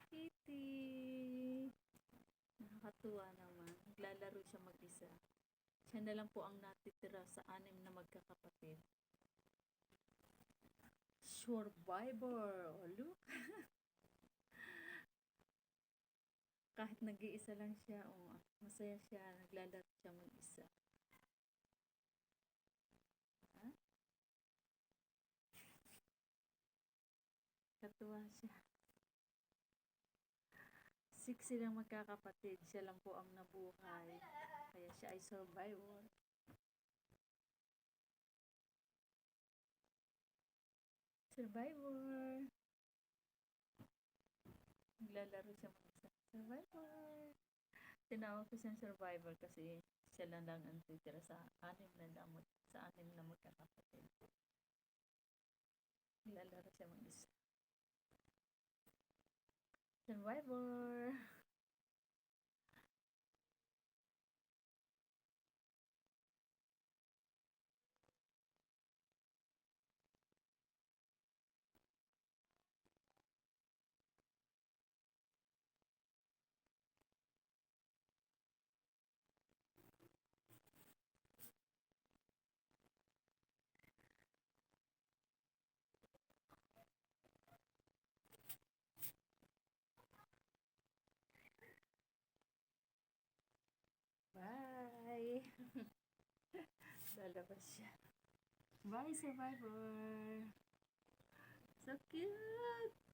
Kitty. Nakakatuwa naman. Naglalaro siya mag-isa. Siya na lang po ang natitira sa 6 na magkakapatid. Survivor! Oh, look! Kahit nag-iisa lang siya, oh, masaya siya. Naglalaro siya mag-isa. Ha? Katuwa siya. 6 silang magkakapatid. Siya lang po ang nabuhay. Kaya siya ay survivor. Survivor! Naglalaro siya mag-isa. Survivor! Tinawag ko siyang survivor kasi siya lang ang titira sa 6 na magkakapatid. Naglalaro siya mag-isa. Survivor! Bye! Lalabas siya. Bye, survivor! So cute!